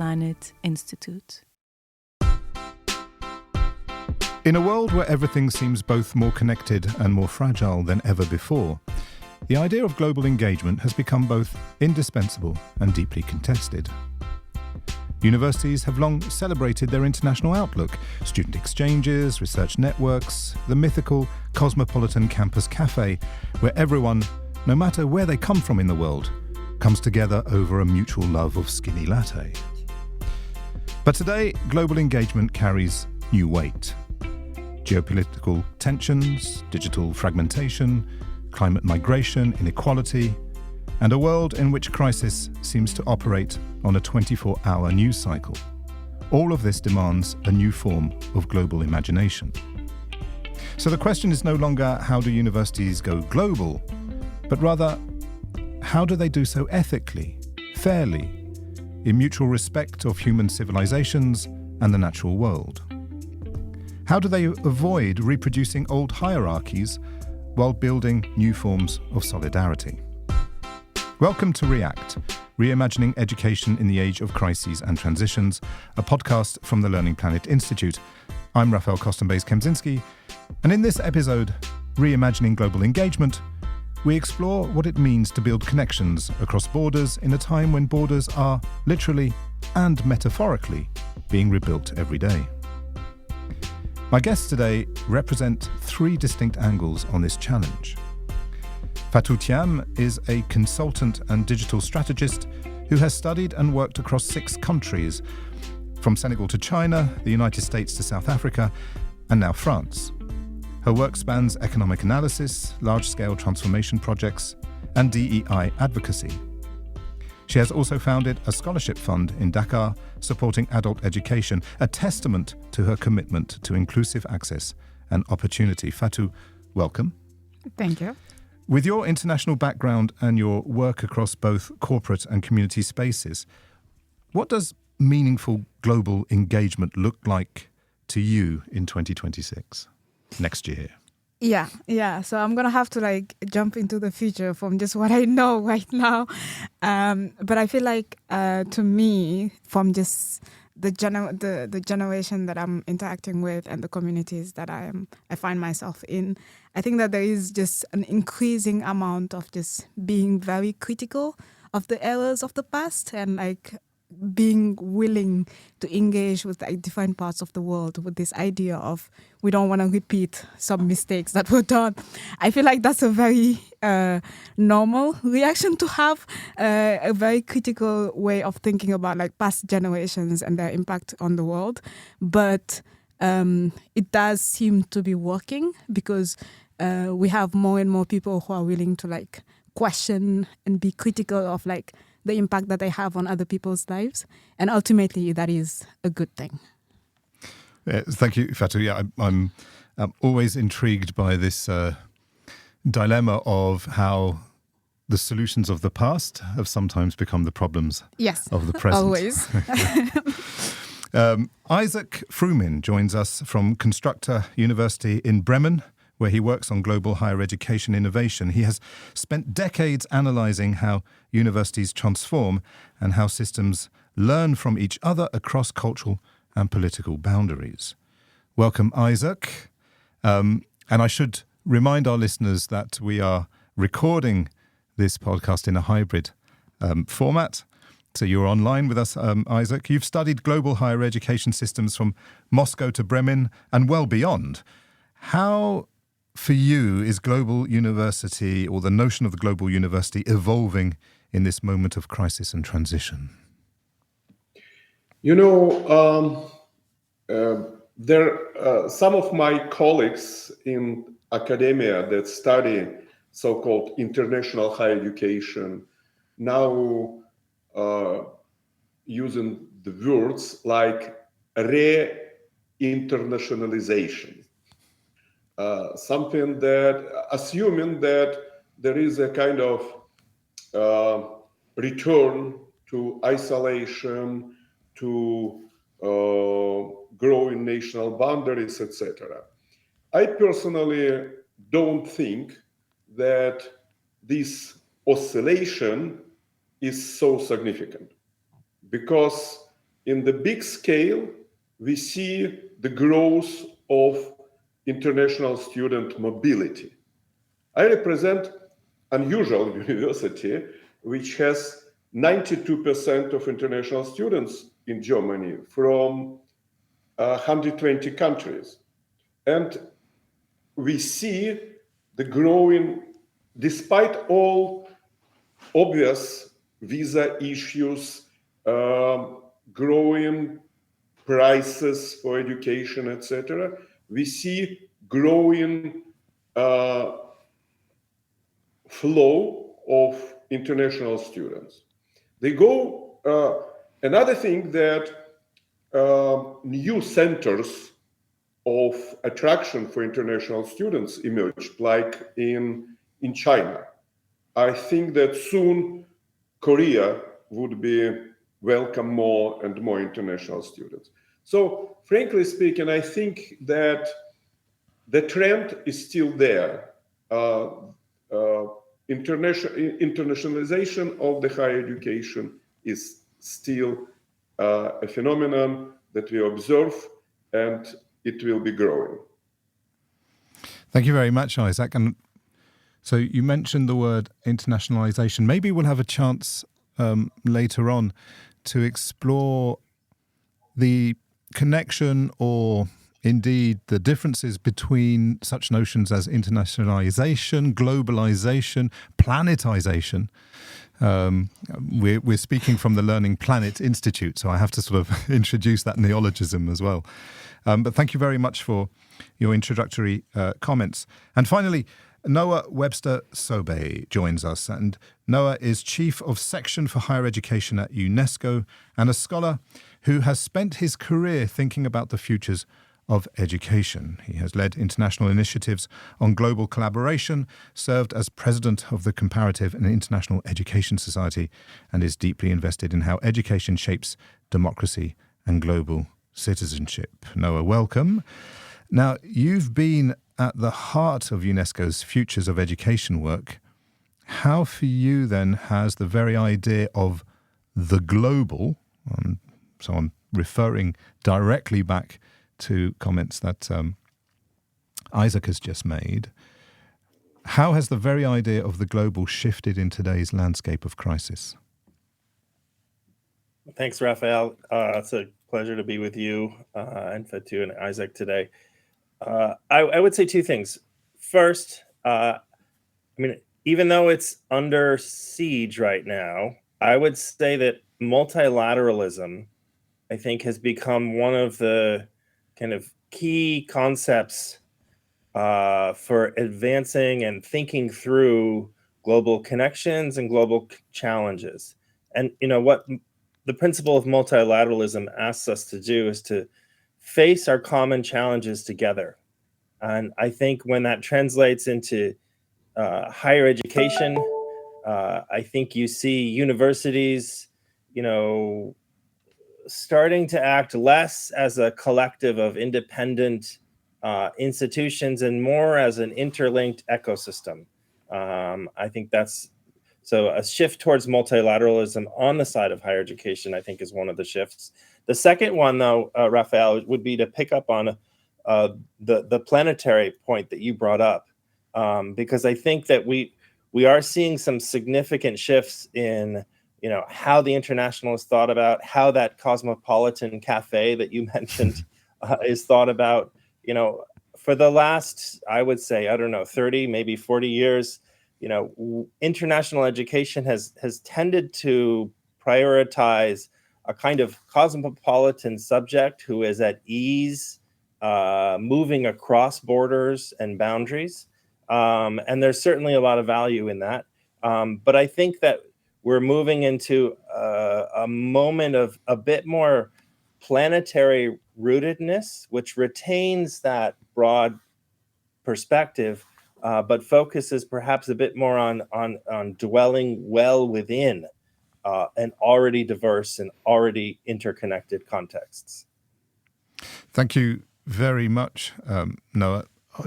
Planet Institute. In a world where everything seems both more connected and more fragile than ever before, the idea of global engagement has become both indispensable and deeply contested. Universities have long celebrated their international outlook, student exchanges, research networks, the mythical cosmopolitan campus cafe, where everyone, no matter where they come from in the world, comes together over a mutual love of skinny latte. But today, global engagement carries new weight. Geopolitical tensions, digital fragmentation, climate migration, inequality, and a world in which crisis seems to operate on a 24-hour news cycle. All of this demands a new form of global imagination. So the question is no longer how do universities go global, but rather how do they do so ethically, fairly, in mutual respect of human civilizations and the natural world? How do they avoid reproducing old hierarchies while building new forms of solidarity? Welcome to React, Reimagining Education in the Age of Crises and Transitions, a podcast from the Learning Planet Institute. I'm Raphael Costambeys-Kempczynski, and in this episode, Reimagining Global Engagement, we explore what it means to build connections across borders in a time when borders are literally and metaphorically being rebuilt every day. My guests today represent three distinct angles on this challenge. Fatou THIAM is a consultant and digital strategist who has studied and worked across 6 countries, from Senegal to China, the United States to South Africa, and now France. Her work spans economic analysis, large-scale transformation projects, and DEI advocacy. She has also founded a scholarship fund in Dakar supporting adult education, a testament to her commitment to inclusive access and opportunity. Fatou, welcome. Thank you. With your international background and your work across both corporate and community spaces, what does meaningful global engagement look like to you in 2026, next year? Yeah. So I'm going to have to jump into the future from just what I know right now. But I feel like to me, from just the generation that I'm interacting with and the communities that I find myself in, I think that there is just an increasing amount of just being very critical of the errors of the past and being willing to engage with different parts of the world with this idea of we don't want to repeat some mistakes that were done. I feel like that's a very normal reaction to have, a very critical way of thinking about past generations and their impact on the world. But it does seem to be working because we have more and more people who are willing to question and be critical of the impact that they have on other people's lives. And ultimately, that is a good thing. Yeah, thank you, Fatou. Yeah, I'm always intrigued by this dilemma of how the solutions of the past have sometimes become the problems of the present. Always. Isak FRUMIN joins us from Constructor University in Bremen, where he works on global higher education innovation. He has spent decades analysing how universities transform and how systems learn from each other across cultural and political boundaries. Welcome, Isak. And I should remind our listeners that we are recording this podcast in a hybrid format. So you're online with us, Isak. You've studied global higher education systems from Moscow to Bremen and well beyond. How, for you, is global university, or the notion of the global university, evolving in this moment of crisis and transition? Some of my colleagues in academia that study so-called international higher education now using the words like re-internationalization. Something that, assuming that there is a kind of return to isolation, to growing national boundaries, etc. I personally don't think that this oscillation is so significant, because in the big scale, we see the growth of international student mobility. I represent unusual university, which has 92% of international students in Germany from 120 countries. And we see the growing, despite all obvious visa issues, growing prices for education, etc., we see growing flow of international students. They go, another thing that new centers of attraction for international students emerged, like in China. I think that soon Korea would be welcome more and more international students. So frankly speaking, I think that the trend is still there. Internationalization of the higher education is still a phenomenon that we observe, and it will be growing. Thank you very much, Isak. And so you mentioned the word internationalization. Maybe we'll have a chance later on to explore the connection or indeed the differences between such notions as internationalization, globalization, planetization. We're speaking from the Learning Planet Institute, so I have to sort of introduce that neologism as well. But thank you very much for your introductory comments. And finally, Noah Webster Sobe joins us, and Noah is Chief of Section for Higher Education at UNESCO and a scholar who has spent his career thinking about the futures of education. He has led international initiatives on global collaboration, served as president of the Comparative and International Education Society, and is deeply invested in how education shapes democracy and global citizenship. Noah, welcome. Now, you've been at the heart of UNESCO's Futures of Education work. How for you then has the very idea of the global, so I'm referring directly back to comments that Isak has just made, how has the very idea of the global shifted in today's landscape of crisis? Thanks, Raphael. It's a pleasure to be with you and Fatou and Isak today. I would say two things. First, even though it's under siege right now, I would say that multilateralism, I think, has become one of the kind of key concepts for advancing and thinking through global connections and global challenges. And what the principle of multilateralism asks us to do is to face our common challenges together. And I think when that translates into higher education, I think you see universities, starting to act less as a collective of independent institutions and more as an interlinked ecosystem. I think that's so a shift towards multilateralism on the side of higher education, I think, is one of the shifts. The second one, though, Raphael, would be to pick up on the planetary point that you brought up, because I think that we are seeing some significant shifts in how the international is thought about, how that cosmopolitan cafe that you mentioned is thought about. For the last, I would say, 30, maybe 40 years, international education has tended to prioritize a kind of cosmopolitan subject who is at ease, moving across borders and boundaries. And there's certainly a lot of value in that. But I think that we're moving into a moment of a bit more planetary rootedness, which retains that broad perspective, but focuses perhaps a bit more on dwelling well within an already diverse and already interconnected contexts. Thank you very much, Noah.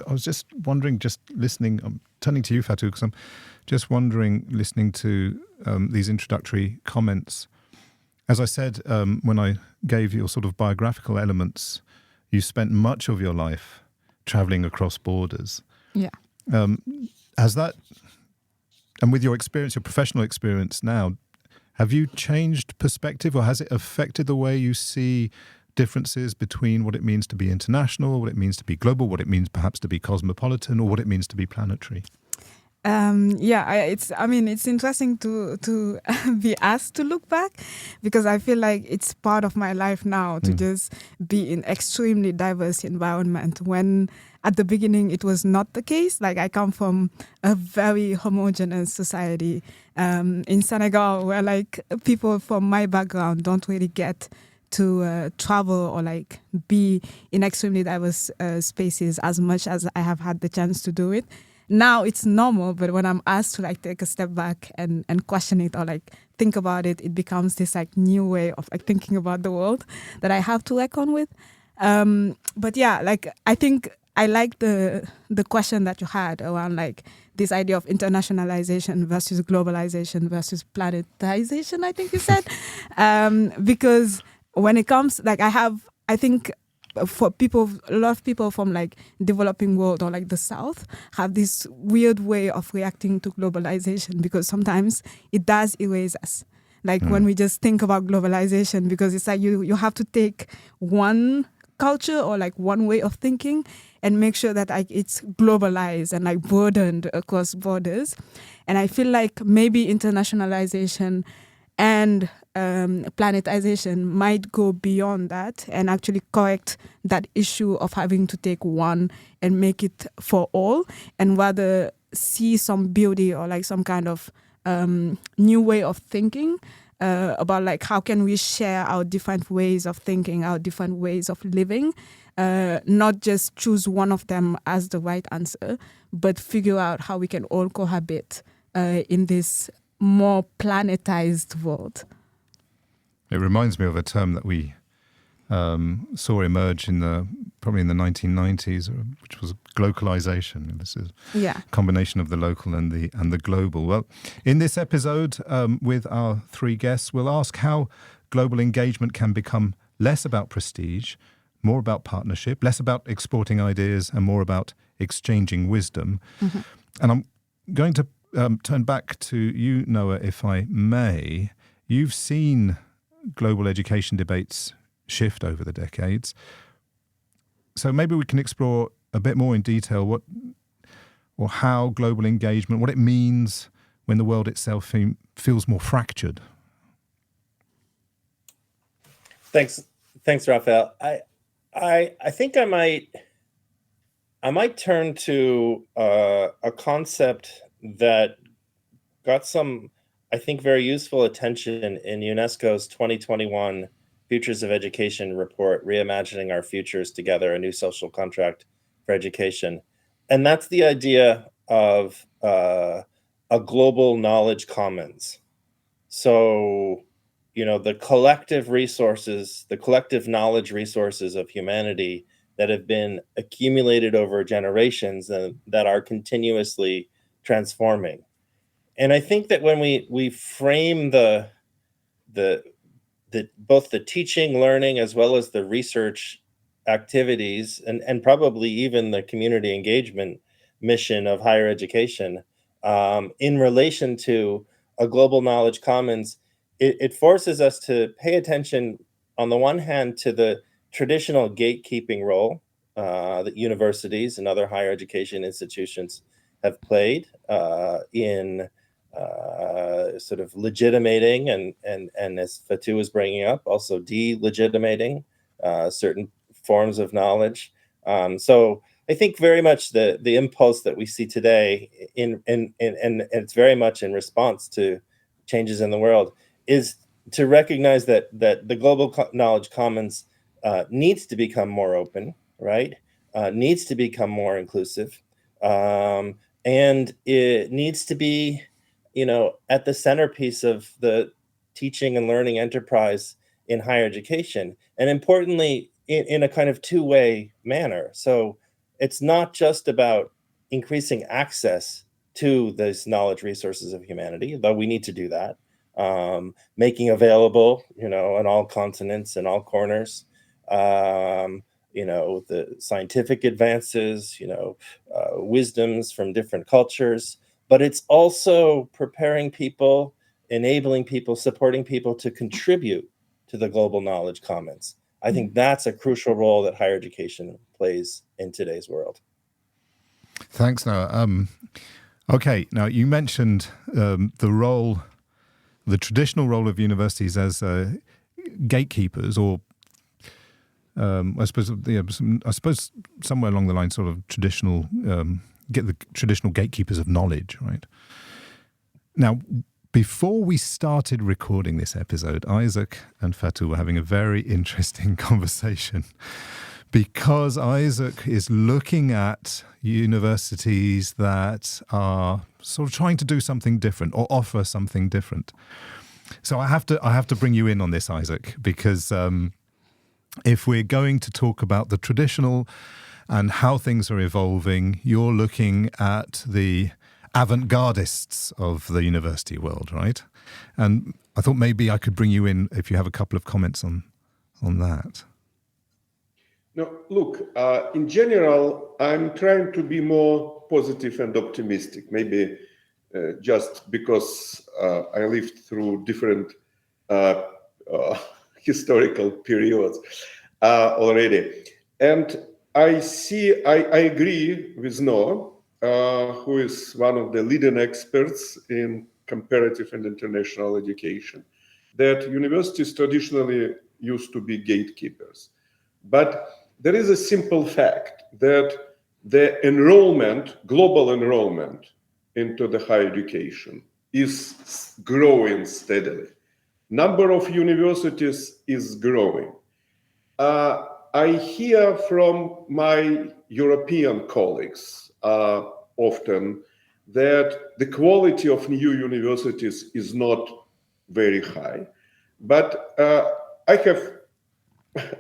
I was just wondering, just listening, I'm turning to you, Fatou, because I'm just wondering, listening to these introductory comments, As I said, when I gave your sort of biographical elements, you spent much of your life traveling across borders. Yeah. Has that, and with your experience, your professional experience now, have you changed perspective, or has it affected the way you see differences between what it means to be international, what it means to be global, what it means perhaps to be cosmopolitan, or what it means to be planetary? It's interesting to be asked to look back, because I feel like it's part of my life now to just be in extremely diverse environment, when at the beginning it was not the case. Like, I come from a very homogeneous society in Senegal, where like people from my background don't really get to travel or like be in extremely diverse spaces as much as I have had the chance to do it. Now it's normal, but when I'm asked to like take a step back and question it or like think about it, it becomes this like new way of like thinking about the world that I have to reckon with. But yeah, like I think I like the question that you had around like this idea of internationalization versus globalization versus planetization, I think you said. Because when it comes, like I think for people, a lot of people from like developing world or like the South have this weird way of reacting to globalization, because sometimes it does erase us. Like when we just think about globalization, because it's like you have to take one culture or like one way of thinking and make sure that like it's globalized and like broadened across borders. And I feel like maybe internationalization and planetization might go beyond that and actually correct that issue of having to take one and make it for all, and rather see some beauty or like some kind of new way of thinking about like how can we share our different ways of thinking, our different ways of living, not just choose one of them as the right answer, but figure out how we can all cohabit in this more planetized world. It reminds me of a term that we saw emerge probably in the 1990s, which was globalization. This is a combination of the local and the global. Well, in this episode, with our three guests, we'll ask how global engagement can become less about prestige, more about partnership, less about exporting ideas, and more about exchanging wisdom. Mm-hmm. And I'm going to turn back to you, Noah, if I may. You've seen global education debates shift over the decades. So maybe we can explore a bit more in detail what or how global engagement, what it means when the world itself feels more fractured. Thanks, Raphael. I think I might turn to a concept that got some, I think, very useful attention in UNESCO's 2021 Futures of Education report, Reimagining Our Futures Together, a New Social Contract for Education. And that's the idea of a global knowledge commons. So, the collective resources, the collective knowledge resources of humanity that have been accumulated over generations and that are continuously transforming. And I think that when we frame the both the teaching, learning, as well as the research activities, and probably even the community engagement mission of higher education, in relation to a global knowledge commons, it forces us to pay attention, on the one hand, to the traditional gatekeeping role that universities and other higher education institutions have played in sort of legitimating and as Fatou was bringing up, also delegitimating certain forms of knowledge. So I think very much the impulse that we see today and it's very much in response to changes in the world, is to recognize that the global knowledge commons needs to become more open, right? Needs to become more inclusive, and it needs to be, at the centerpiece of the teaching and learning enterprise in higher education, and importantly, in a kind of two-way manner. So it's not just about increasing access to those knowledge resources of humanity, though we need to do that, making available, in all continents and all corners, the scientific advances, wisdoms from different cultures, but it's also preparing people, enabling people, supporting people to contribute to the global knowledge commons. I think that's a crucial role that higher education plays in today's world. Thanks, Noah. Okay, now you mentioned the traditional role of universities as gatekeepers, or I suppose somewhere along the line, sort of traditional gatekeepers of knowledge, right? Now, before we started recording this episode, Isak and Fatou were having a very interesting conversation, because Isak is looking at universities that are sort of trying to do something different or offer something different. So I have to bring you in on this, Isak, because if we're going to talk about the traditional and how things are evolving, you're looking at the avant-gardists of the university world, right? And I thought maybe I could bring you in if you have a couple of comments on that. No, look, in general, I'm trying to be more positive and optimistic, maybe just because I lived through different historical periods already. And I agree with Noah, who is one of the leading experts in comparative and international education, that universities traditionally used to be gatekeepers. But there is a simple fact that the global enrollment into the higher education is growing steadily. Number of universities is growing. I hear from my European colleagues often that the quality of new universities is not very high. But I have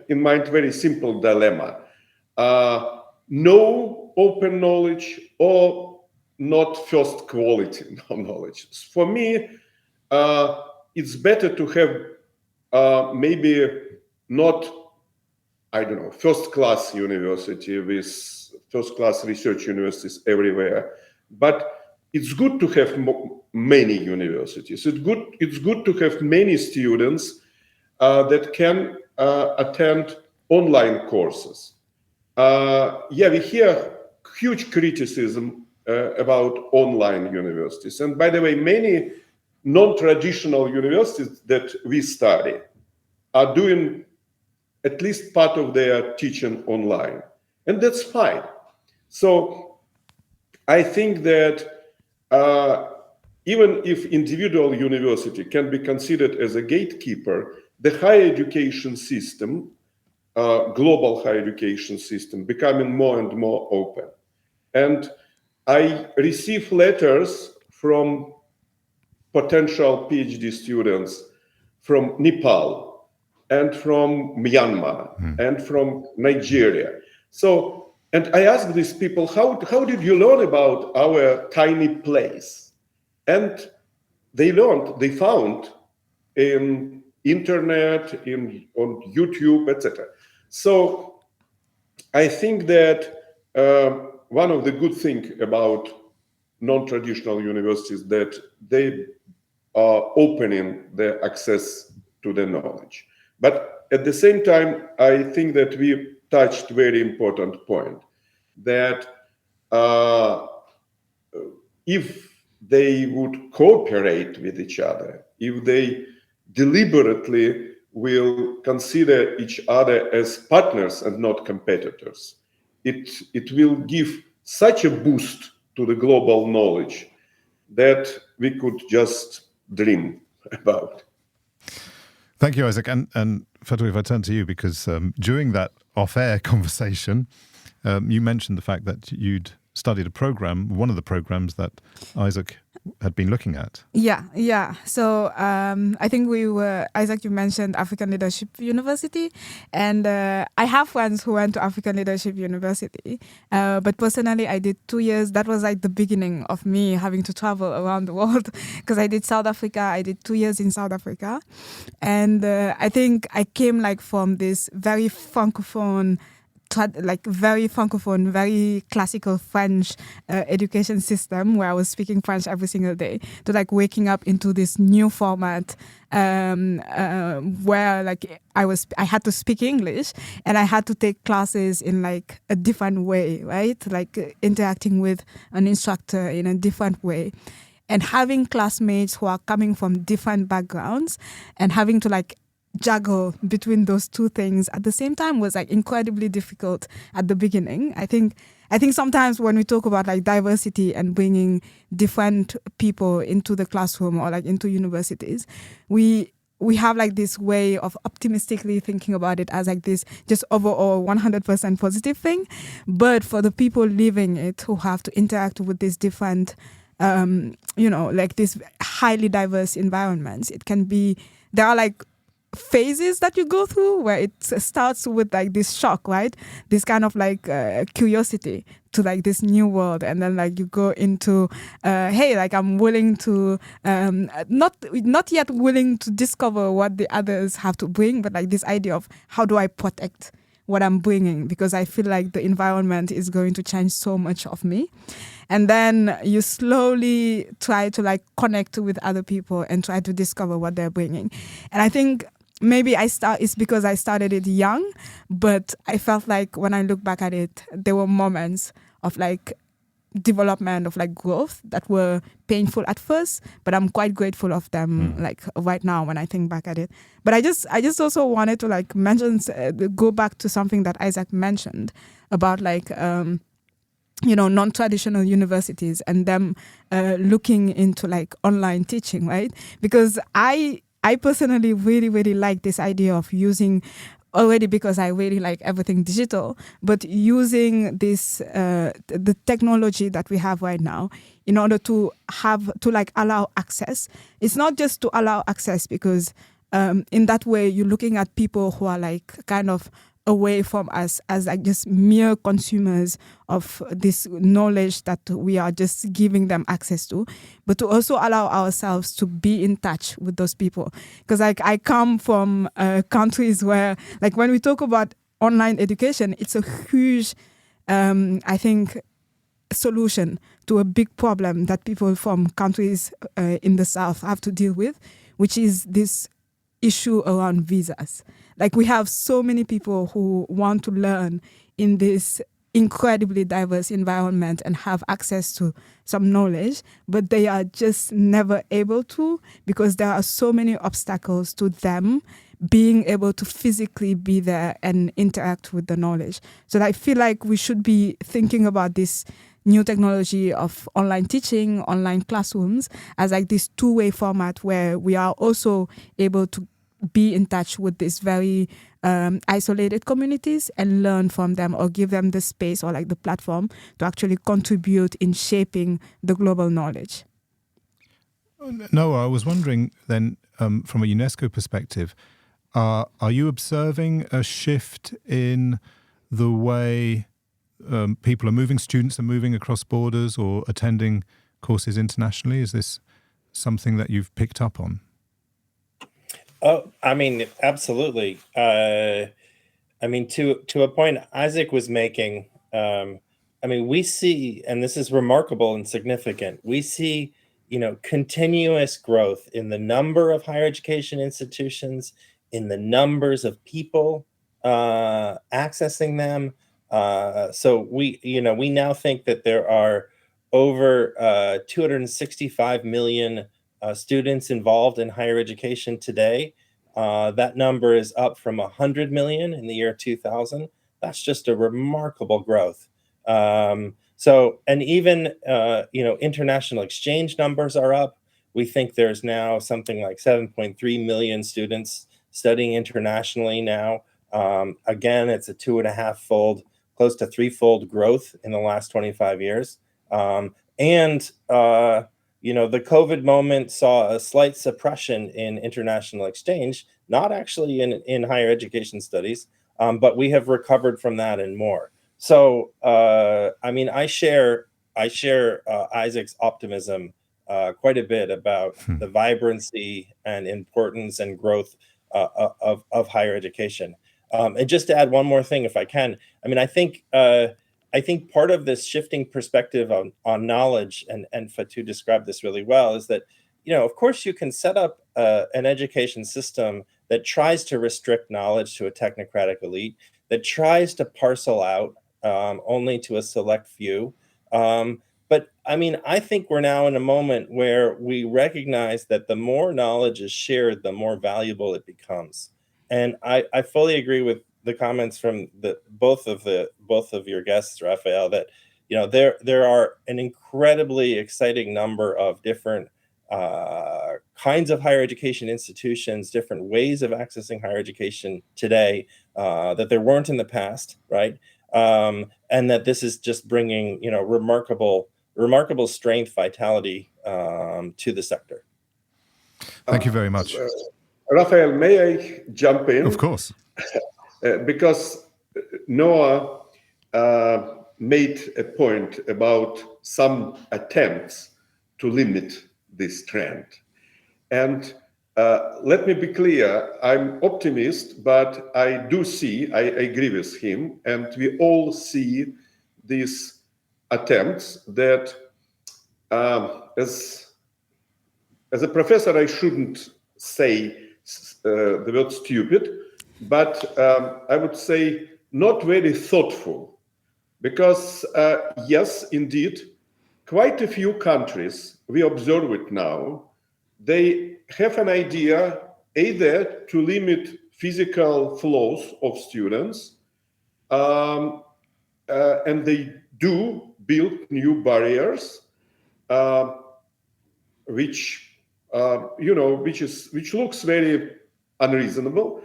in mind very simple dilemma. No open knowledge or not first quality knowledge. For me, it's better to have maybe not, first class university with first class research universities everywhere, but it's good to have many universities. It's good to have many students that can attend online courses. We hear huge criticism about online universities. And by the way, many non-traditional universities that we study are doing at least part of their teaching online. And that's fine. So I think that even if individual university can be considered as a gatekeeper, the higher education system, global higher education system, becoming more and more open. And I receive letters from potential PhD students from Nepal and from Myanmar and from Nigeria. So, and I ask these people, how did you learn about our tiny place? And they found in internet, on YouTube, etc. So I think that one of the good things about non-traditional universities that they are opening their access to the knowledge. But at the same time, I think that we touched very important point that if they would cooperate with each other, if they deliberately will consider each other as partners and not competitors, it will give such a boost to the global knowledge that we could just dream about. Thank you, Isak. And Fatou, if I turn to you, because during that off-air conversation, you mentioned the fact that you'd studied a program, one of the programs that Isak had been looking at. Yeah. So I think Isaac, you mentioned African Leadership University, and I have friends who went to African Leadership University, but personally I did 2 years. That was like the beginning of me having to travel around the world, because I did South Africa. I did 2 years in South Africa, and I think I came like from this very francophone, very classical French education system, where I was speaking French every single day, to like waking up into this new format where like I had to speak English, and I had to take classes in like a different way, right? Like interacting with an instructor in a different way, and having classmates who are coming from different backgrounds, and having to like juggle between those two things at the same time was like incredibly difficult at the beginning. I think sometimes when we talk about like diversity and bringing different people into the classroom or like into universities, we have like this way of optimistically thinking about it as like this just overall 100% positive thing. But for the people living it, who have to interact with these different like these highly diverse environments, there are like phases that you go through where it starts with like this shock, right? This kind of like curiosity to like this new world, and then like you go into hey, like I'm willing to not yet willing to discover what the others have to bring, but like this idea of how do I protect what I'm bringing, because I feel like the environment is going to change so much of me. And then you slowly try to like connect with other people and try to discover what they're bringing. And I think maybe it's because I started it young, but I felt like when I look back at it, there were moments of like development, of like growth, that were painful at first, but I'm quite grateful of them like right now when I think back at it. But I just also wanted to like go back to something that Isaac mentioned about like non-traditional universities and them looking into like online teaching, right? Because I personally really, really like this idea of using, already because I really like everything digital, but using this, the technology that we have right now in order to like allow access. It's not just to allow access, because in that way you're looking at people who are like kind of away from us as like just mere consumers of this knowledge that we are just giving them access to, but to also allow ourselves to be in touch with those people. Because like I come from countries where like when we talk about online education, it's a huge, I think, solution to a big problem that people from countries in the South have to deal with, which is this issue around visas. Like we have so many people who want to learn in this incredibly diverse environment and have access to some knowledge, but they are just never able to, because there are so many obstacles to them being able to physically be there and interact with the knowledge. So I feel like we should be thinking about this new technology of online teaching, online classrooms, as like this two-way format where we are also able to be in touch with these very isolated communities and learn from them, or give them the space or like the platform to actually contribute in shaping the global knowledge. Noah, I was wondering then, from a UNESCO perspective, are you observing a shift in the way people are moving, students are moving across borders or attending courses internationally? Is this something that you've picked up on? Oh, I mean, absolutely. I mean, to a point Isaac was making, I mean, we see, and this is remarkable and significant, we see, continuous growth in the number of higher education institutions, in the numbers of people accessing them. So we now think that there are over 265 million students involved in higher education today. That number is up from 100 million in the year 2000. That's just a remarkable growth. So, and even, international exchange numbers are up. We think there's now something like 7.3 million students studying internationally now. Again, it's a 2.5-fold, close to 3-fold growth in the last 25 years. the COVID moment saw a slight suppression in international exchange, not actually in higher education studies, but we have recovered from that and more. So, I share Isaac's optimism quite a bit about the vibrancy and importance and growth of higher education. And just to add one more thing, if I can, I think part of this shifting perspective on knowledge, and Fatou described this really well, is that, of course, you can set up an education system that tries to restrict knowledge to a technocratic elite, that tries to parcel out only to a select few. But I think we're now in a moment where we recognize that the more knowledge is shared, the more valuable it becomes. And I fully agree with the comments from both of your guests, Raphael, that there are an incredibly exciting number of different kinds of higher education institutions, different ways of accessing higher education today that there weren't in the past, right? And that this is just bringing remarkable strength, vitality to the sector. Thank you very much. Raphael, may I jump in? Of course. Because Noah made a point about some attempts to limit this trend. And let me be clear, I'm optimist, but I agree with him, and we all see these attempts that as a professor, I shouldn't say the word stupid, but I would say not very thoughtful, because yes, indeed, quite a few countries, we observe it now, they have an idea either to limit physical flows of students, and they do build new barriers, which looks very unreasonable.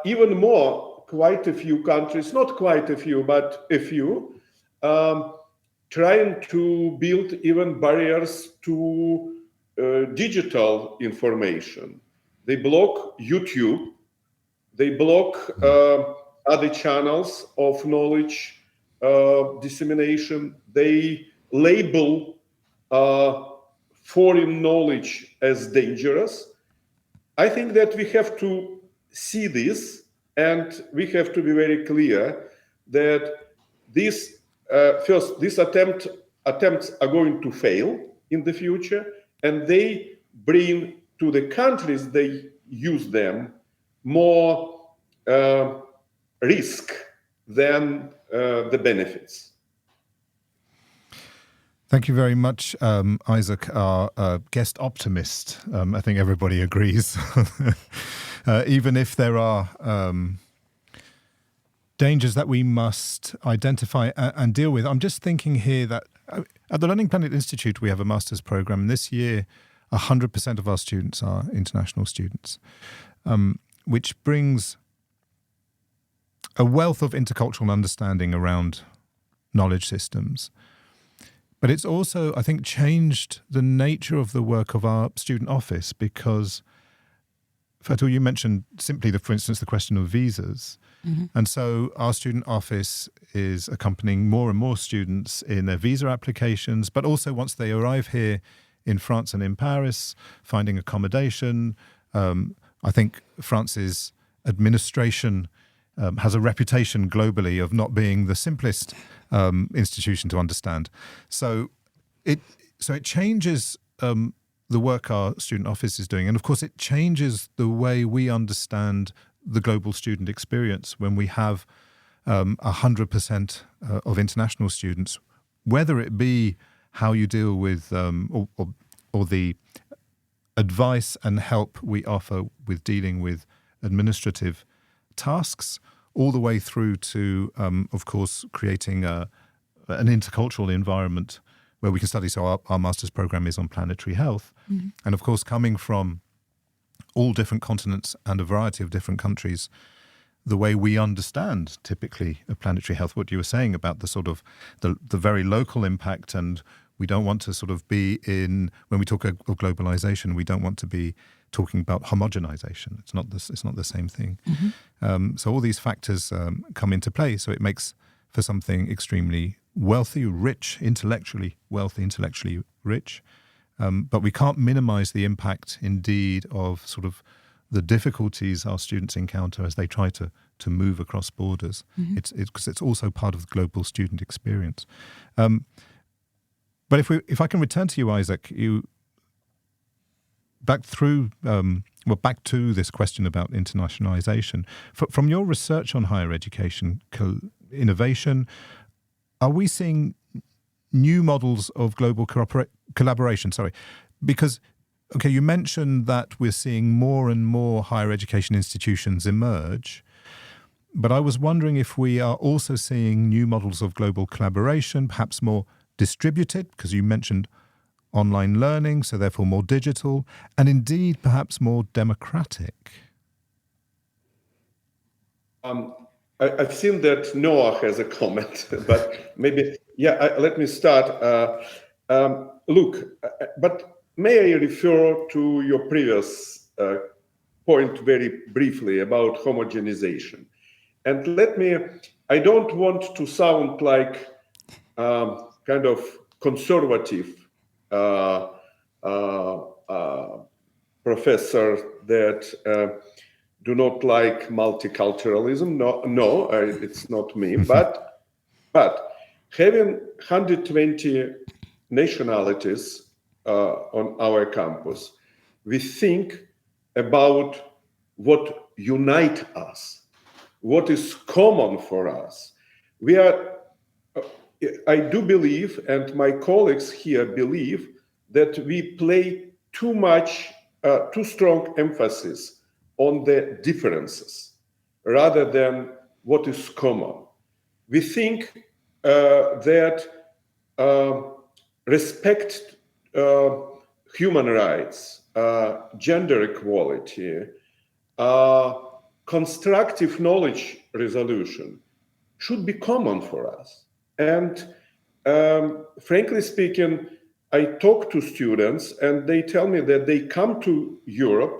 Even more, quite a few countries, not quite a few, but a few, trying to build even barriers to digital information. They block YouTube, they block other channels of knowledge dissemination, they label foreign knowledge as dangerous. I think that we have to see this, and we have to be very clear that these attempts are going to fail in the future, and they bring to the countries they use them more risk than the benefits. Thank you very much, Isaac, our guest optimist. I think everybody agrees. Even if there are dangers that we must identify and deal with. I'm just thinking here that at the Learning Planet Institute, we have a master's program. This year, 100% of our students are international students, which brings a wealth of intercultural understanding around knowledge systems. But it's also, I think, changed the nature of the work of our student office, because, Fatou, you mentioned simply, for instance, the question of visas. Mm-hmm. And so our student office is accompanying more and more students in their visa applications, but also once they arrive here in France and in Paris, finding accommodation. I think France's administration has a reputation globally of not being the simplest institution to understand. So it changes the work our student office is doing. And of course, it changes the way we understand the global student experience when we have 100% of international students, whether it be how you deal with or the advice and help we offer with dealing with administrative tasks, all the way through to, of course, creating an intercultural environment where we can study. So our master's program is on planetary health. Mm-hmm. And of course, coming from all different continents and a variety of different countries, the way we understand typically of planetary health, what you were saying about the sort of the very local impact, and We don't want to sort of be in, when we talk of globalization, we don't want to be talking about homogenization. It's not the same thing. So all these factors come into play. So it makes for something extremely wealthy, rich, intellectually wealthy, intellectually rich. But we can't minimize the impact, indeed, of sort of the difficulties our students encounter as they try to move across borders. It's because it's also part of the global student experience. But if I can return to you, Isak, back to this question about internationalization. From your research on higher education innovation, are we seeing new models of global collaboration? Sorry, because you mentioned that we're seeing more and more higher education institutions emerge, but I was wondering if we are also seeing new models of global collaboration, perhaps more distributed, because you mentioned online learning, so therefore more digital, and indeed perhaps more democratic. I've seen that Noah has a comment, but maybe, let me start. Look, but may I refer to your previous point very briefly about homogenization? And I don't want to sound like kind of conservative professor that do not like multiculturalism. No, it's not me. But having 120 nationalities on our campus, we think about what unite us, what is common for us. I do believe, and my colleagues here believe, that we play too strong emphasis on the differences rather than what is common. We think that respect human rights, gender equality, constructive knowledge resolution should be common for us. And frankly speaking, I talk to students and they tell me that they come to Europe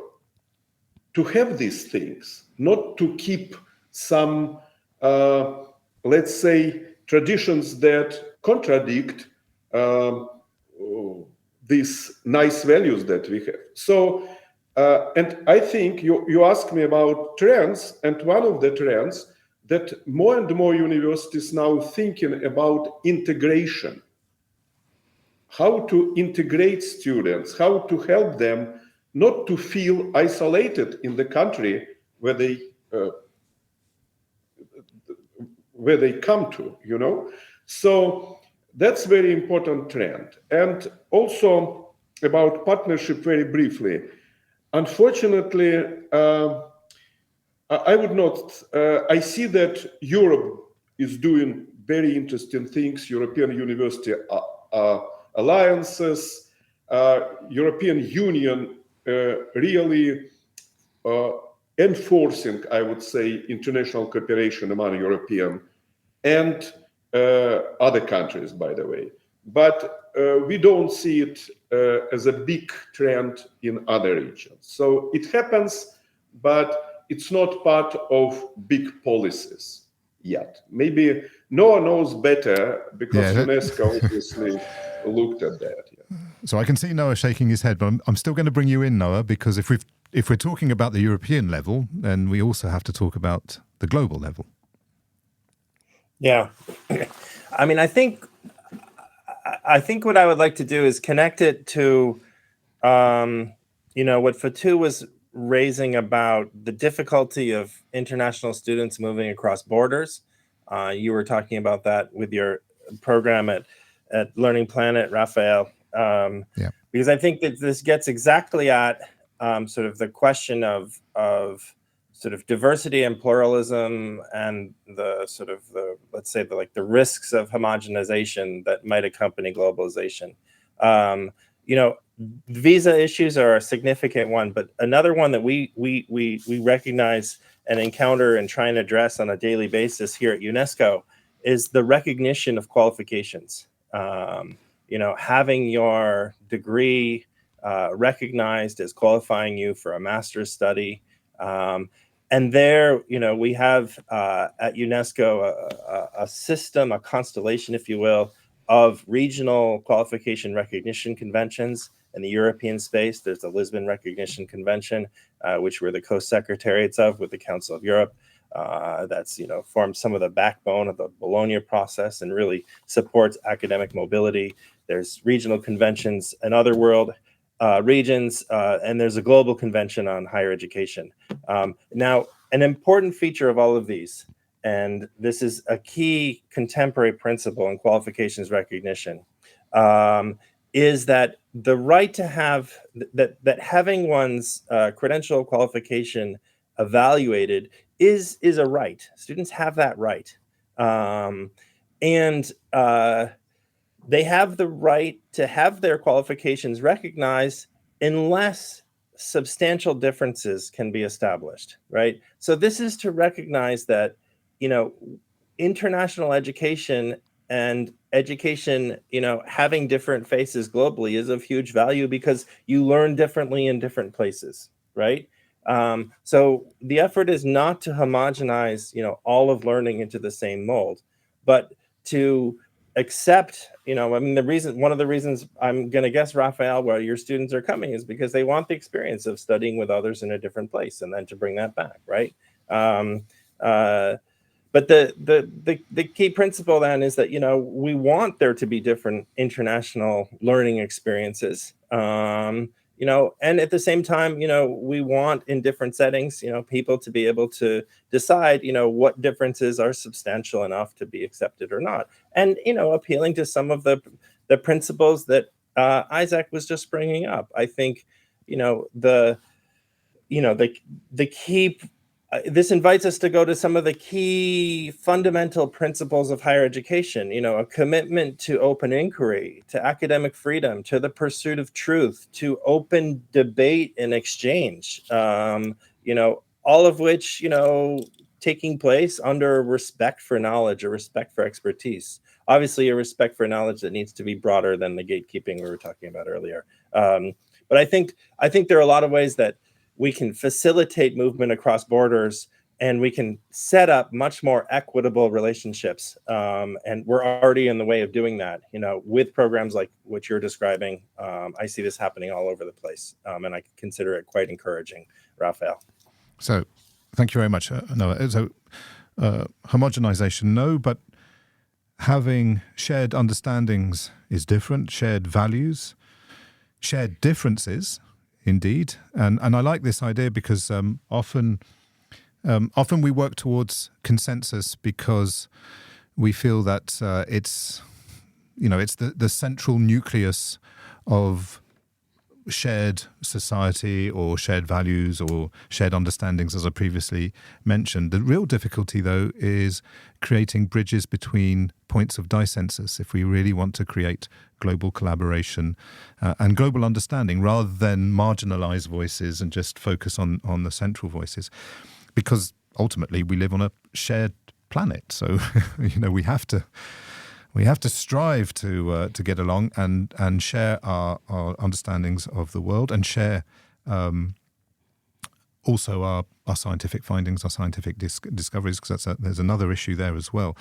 to have these things, not to keep some, let's say, traditions that contradict these nice values that we have. So, and I think you asked me about trends, and one of the trends that more and more universities now thinking about integration, how to integrate students, how to help them not to feel isolated in the country where they come to, So that's very important trend. And also about partnership very briefly. Unfortunately, I would not, I see that Europe is doing very interesting things, European University alliances, European Union really enforcing, I would say, international cooperation among European and other countries, by the way. But we don't see it as a big trend in other regions. So it happens, but it's not part of big policies yet. Maybe Noah knows better because UNESCO obviously looked at that. Yeah. So I can see Noah shaking his head, but I'm still going to bring you in, Noah, because if we're talking about the European level, then we also have to talk about the global level. Yeah, I mean, I think what I would like to do is connect it to, what Fatou was raising about the difficulty of international students moving across borders. You were talking about that with your program at Learning Planet, Raphael. Because I think that this gets exactly at sort of the question of sort of diversity and pluralism and the sort of let's say the risks of homogenization that might accompany globalization. Visa issues are a significant one, but another one that we recognize and encounter and try and address on a daily basis here at UNESCO is the recognition of qualifications. having your degree recognized as qualifying you for a master's study. And there, we have at UNESCO a system, a constellation, if you will, of regional qualification recognition conventions. In the European space, there's the Lisbon Recognition Convention, which we're the co-secretariats of with the Council of Europe. That's forms some of the backbone of the Bologna process and really supports academic mobility. There's regional conventions in other world regions, and there's a global convention on higher education. Now, an important feature of all of these, and this is a key contemporary principle in qualifications recognition, is that the right to have that having one's credential qualification evaluated is a right. Students have that right, and they have the right to have their qualifications recognized unless substantial differences can be established, right? So this is to recognize that, international education and education, having different faces globally is of huge value because you learn differently in different places, right? So the effort is not to homogenize, all of learning into the same mold, but to accept, one of the reasons I'm going to guess, Raphael, where your students are coming is because they want the experience of studying with others in a different place and then to bring that back, right? But the key principle then is that, we want there to be different international learning experiences, and at the same time, we want in different settings, people to be able to decide, what differences are substantial enough to be accepted or not. And, appealing to some of the principles that Isak was just bringing up. I think, the key, this invites us to go to some of the key fundamental principles of higher education, a commitment to open inquiry, to academic freedom, to the pursuit of truth, to open debate and exchange, all of which, taking place under respect for knowledge, a respect for expertise. Obviously, a respect for knowledge that needs to be broader than the gatekeeping we were talking about earlier. But I think there are a lot of ways that we can facilitate movement across borders, and we can set up much more equitable relationships. And we're already in the way of doing that, with programs like what you're describing. I see this happening all over the place, and I consider it quite encouraging, Raphael. So thank you very much, Noah. So homogenization, no, but having shared understandings is different, shared values, shared differences, indeed. And I like this idea because often we work towards consensus because we feel that it's the central nucleus of shared society or shared values or shared understandings, as I previously mentioned. The real difficulty, though, is creating bridges between points of dissensus if we really want to create global collaboration and global understanding rather than marginalize voices and just focus on the central voices. Because ultimately we live on a shared planet. So, we have to strive to get along and share our understandings of the world and share also our scientific findings, our scientific discoveries, because there's another issue there as well.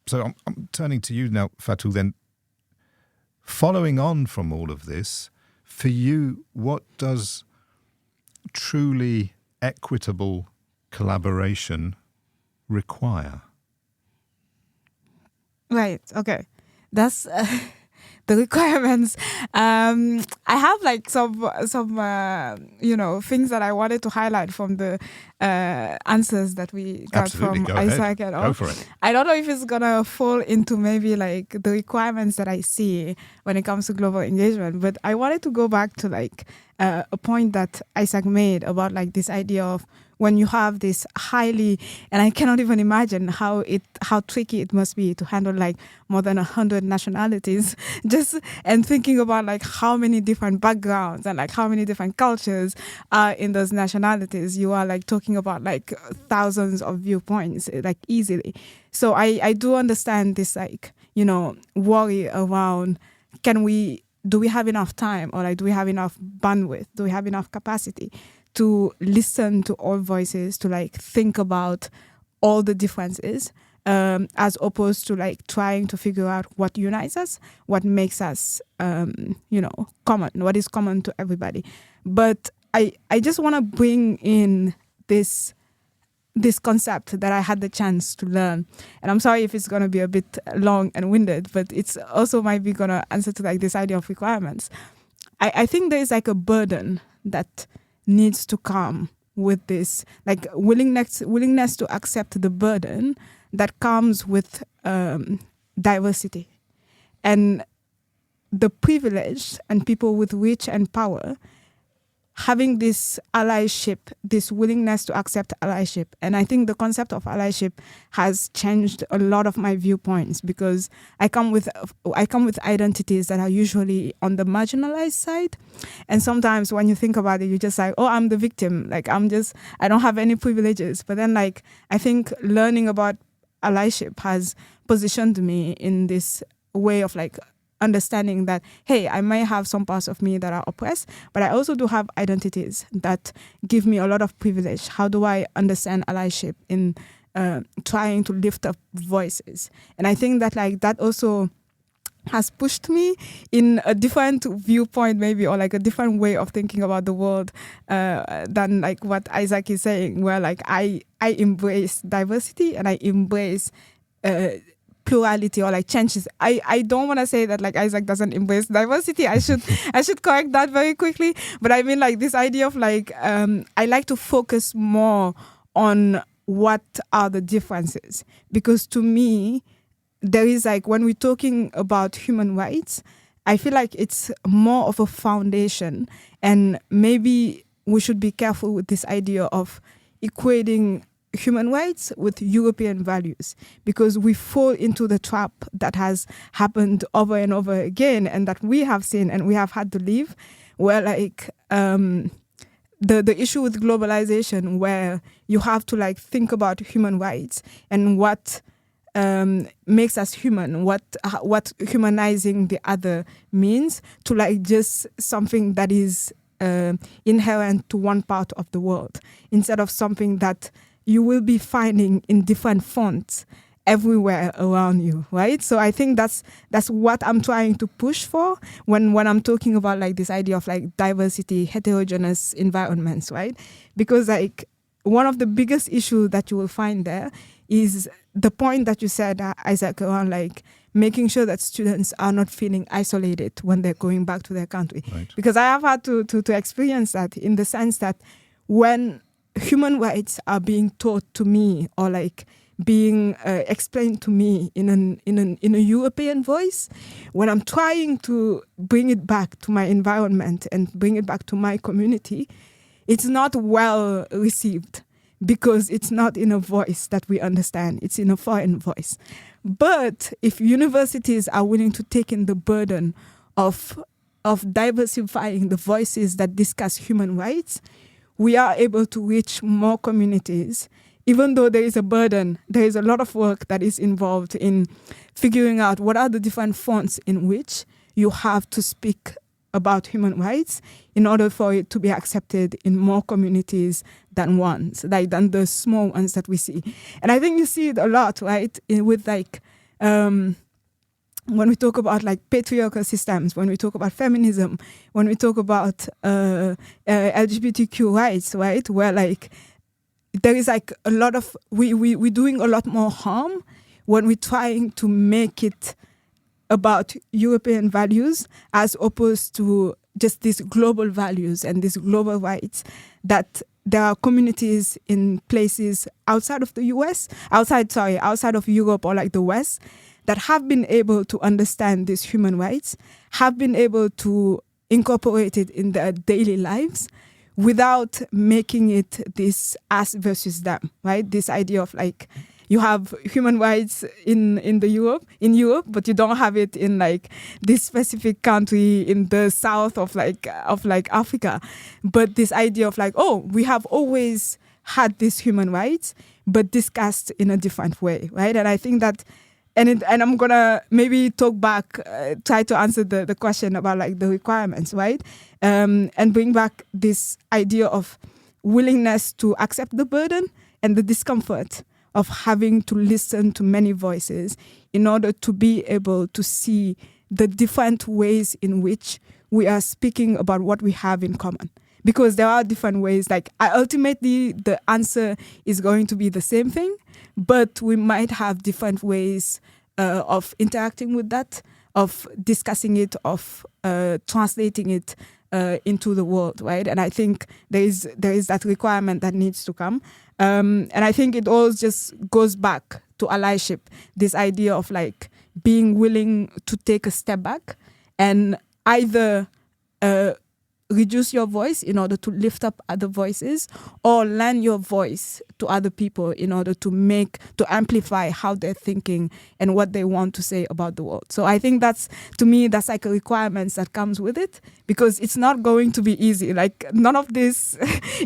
So I'm turning to you now, Fatou, then. Following on from all of this, for you, what does truly equitable collaboration require? Right. Okay. That's the requirements. I have like some things that I wanted to highlight from the answers that we got Absolutely. from Go Isak ahead. and all. Go for it. I don't know if it's gonna fall into maybe like the requirements that I see when it comes to global engagement, but I wanted to go back to like a point that Isak made about like this idea of when you have this highly, and I cannot even imagine how tricky it must be to handle like more than 100 nationalities, and thinking about like how many different backgrounds and like how many different cultures are in those nationalities. You are like talking about like thousands of viewpoints, like easily. So I do understand this like, worry around do we have enough time, or like do we have enough bandwidth? Do we have enough capacity to listen to all voices, to like think about all the differences, as opposed to like trying to figure out what unites us, what makes us, common, what is common to everybody. But I just want to bring in this concept that I had the chance to learn. And I'm sorry if it's going to be a bit long and winded, but it's also might be going to answer to like this idea of requirements. I think there is like a burden that needs to come with this, like willingness to accept the burden that comes with diversity. And the privileged and people with reach and power having this allyship, this willingness to accept allyship. And I think the concept of allyship has changed a lot of my viewpoints, because I come with identities that are usually on the marginalized side. And sometimes when you think about it, you're just like, oh, I'm the victim. Like, I don't have any privileges. But then like, I think learning about allyship has positioned me in this way of like understanding that, hey, I may have some parts of me that are oppressed, but I also do have identities that give me a lot of privilege. How do I understand allyship in trying to lift up voices? And I think that like that also has pushed me in a different viewpoint maybe, or like a different way of thinking about the world than like what Isak is saying, where like I embrace diversity and I embrace plurality, or like changes. I don't want to say that like Isak doesn't embrace diversity. I should correct that very quickly. But I mean like this idea of like I like to focus more on what are the differences, because to me there is like, when we're talking about human rights, I feel like it's more of a foundation, and maybe we should be careful with this idea of equating human rights with European values, because we fall into the trap that has happened over and over again, and that we have seen and we have had to live, where like the issue with globalization, where you have to like think about human rights and what makes us human, what humanizing the other means, to like just something that is inherent to one part of the world, instead of something that you will be finding in different fonts everywhere around you, right? So I think that's what I'm trying to push for when I'm talking about like this idea of like diversity, heterogeneous environments, right? Because like one of the biggest issues that you will find there is the point that you said, Isak, around like making sure that students are not feeling isolated when they're going back to their country. Right. Because I have had to experience that, in the sense that when human rights are being taught to me, or like being explained to me in a European voice, when I'm trying to bring it back to my environment and bring it back to my community, it's not well received, because it's not in a voice that we understand. It's in a foreign voice. But if universities are willing to take in the burden of diversifying the voices that discuss human rights, we are able to reach more communities. Even though there is a burden, there is a lot of work that is involved in figuring out what are the different fonts in which you have to speak about human rights in order for it to be accepted in more communities than the small ones that we see. And I think you see it a lot, right? With like, when we talk about like patriarchal systems, when we talk about feminism, when we talk about LGBTQ rights, right? Where like there is like a lot of, we're doing a lot more harm when we're trying to make it about European values, as opposed to just these global values and these global rights, that there are communities in places outside of the outside of Europe or like the West, that have been able to understand these human rights, have been able to incorporate it in their daily lives without making it this us versus them, right? This idea of like, you have human rights in Europe, but you don't have it in like this specific country in the south of Africa. But this idea of like, oh, we have always had these human rights, but discussed in a different way, right? And I think that and I'm gonna maybe talk back, try to answer the question about like the requirements, right? And bring back this idea of willingness to accept the burden and the discomfort of having to listen to many voices in order to be able to see the different ways in which we are speaking about what we have in common. Because there are different ways, like ultimately the answer is going to be the same thing, but we might have different ways of interacting with that, of discussing it, of translating it into the world, right? And I think there is that requirement that needs to come. And I think it all just goes back to allyship, this idea of like being willing to take a step back and either reduce your voice in order to lift up other voices, or lend your voice to other people in order to amplify how they're thinking and what they want to say about the world. So I think that's like a requirement that comes with it, because it's not going to be easy. Like none of this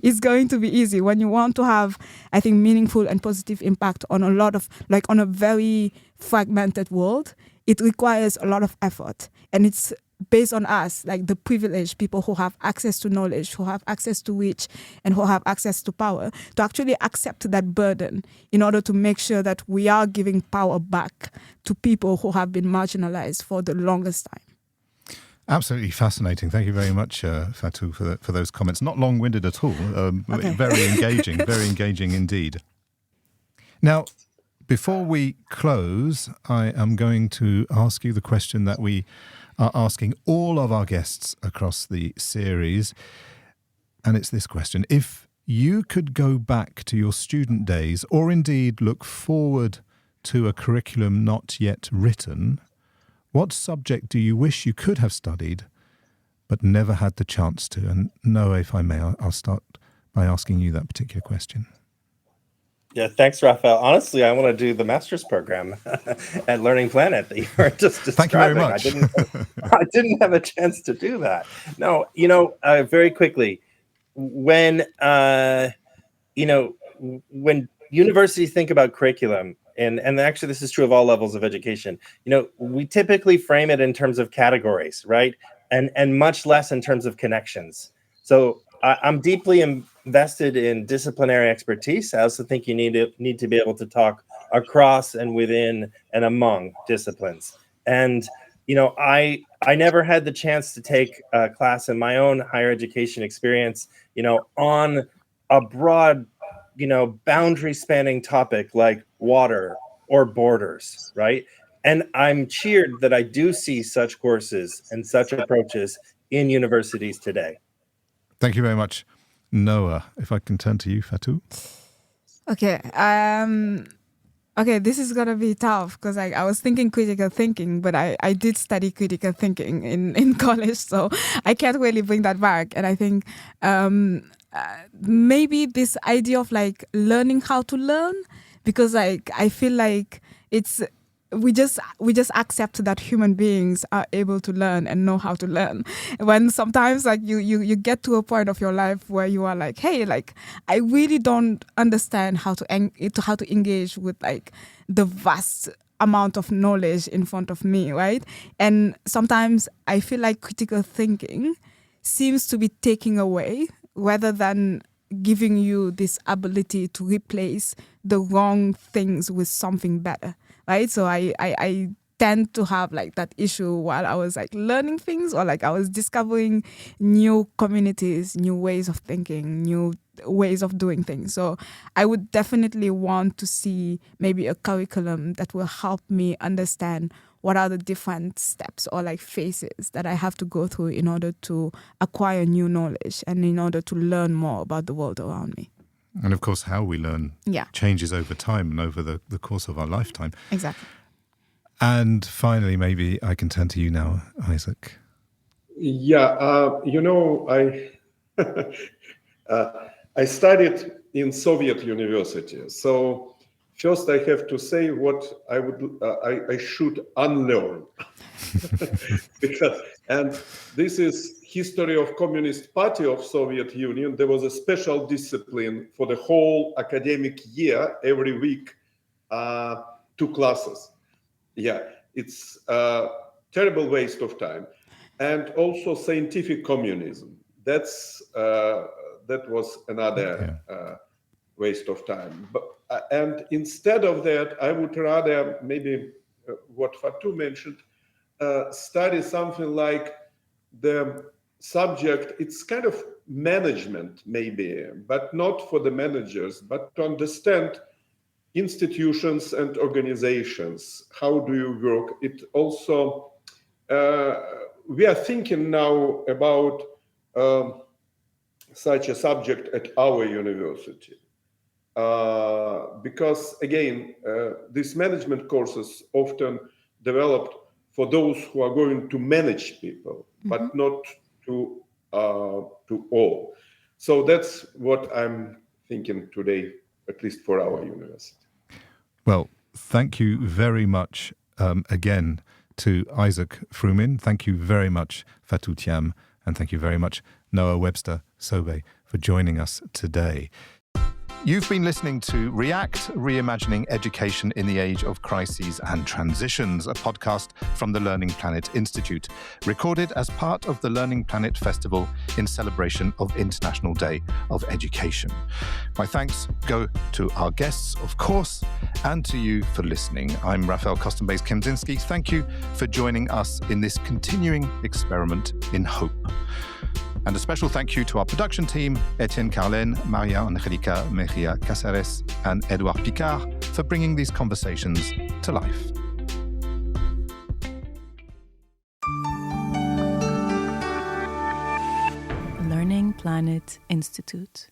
is going to be easy when you want to have, I think, meaningful and positive impact on on a very fragmented world. It requires a lot of effort, and it's based on us, like the privileged people who have access to knowledge, who have access to reach, and who have access to power, to actually accept that burden in order to make sure that we are giving power back to people who have been marginalized for the longest time. Absolutely fascinating. Thank you very much, Fatou, for those comments. Not long-winded at all. Okay. Very engaging indeed. Now, before we close, I am going to ask you the question that we are asking all of our guests across the series. And it's this question. If you could go back to your student days, or indeed look forward to a curriculum not yet written, what subject do you wish you could have studied but never had the chance to? And Noah, if I may, I'll start by asking you that particular question. Yeah, thanks, Raphael. Honestly, I want to do the master's program at Learning Planet that you were just describing. Thank you very much. I didn't have a chance to do that. No, very quickly, when when universities think about curriculum, and actually this is true of all levels of education, we typically frame it in terms of categories, right? And much less in terms of connections. So I'm deeply invested in disciplinary expertise. I also think you need to be able to talk across and within and among disciplines. And I never had the chance to take a class in my own higher education experience, on a broad, boundary spanning topic like water or borders, right? And I'm cheered that I do see such courses and such approaches in universities today. Thank you very much. Noah, if I can turn to you, Fatou. Okay. Okay, this is going to be tough because I was thinking critical thinking, but I did study critical thinking in college, so I can't really bring that back. And I think maybe this idea of like learning how to learn, because like I feel like we just accept that human beings are able to learn and know how to learn. When sometimes like you get to a point of your life where you are like, hey, like I really don't understand how to engage with like the vast amount of knowledge in front of me, right? And sometimes I feel like critical thinking seems to be taking away rather than giving you this ability to replace the wrong things with something better. Right, so I tend to have like that issue while I was like learning things, or like I was discovering new communities, new ways of thinking, new ways of doing things. So I would definitely want to see maybe a curriculum that will help me understand what are the different steps or like phases that I have to go through in order to acquire new knowledge and in order to learn more about the world around me. And of course, how we learn changes over time and over the course of our lifetime. Exactly. And finally, maybe I can turn to you now, Isak. Yeah, I studied in Soviet university. So first I have to say what I should unlearn. And this is history of Communist Party of Soviet Union. There was a special discipline for the whole academic year, every week, 2 classes. it's a terrible waste of time. And also scientific communism. That was another waste of time. And instead of that, I would rather maybe what Fatou mentioned, study something like the subject. It's kind of management maybe, but not for the managers, but to understand institutions and organizations. How do you work? It also, we are thinking now about such a subject at our university. Because again, these management courses often developed for those who are going to manage people, but not to all. So that's what I'm thinking today, at least for our university. Well, thank you very much again to Isak FRUMIN. Thank you very much, Fatou THIAM, and thank you very much, Noah Sobe, for joining us today. You've been listening to React, Reimagining Education in the Age of Crises and Transitions, a podcast from the Learning Planet Institute, recorded as part of the Learning Planet Festival in celebration of International Day of Education. My thanks go to our guests, of course, and to you for listening. I'm Raphael Costambeys-Kempczynski. Thank you for joining us in this continuing experiment in hope. And a special thank you to our production team, Etienne Carlen, Maria Angelica Mejia Caceres, and Edouard Picard, for bringing these conversations to life. Learning Planet Institute.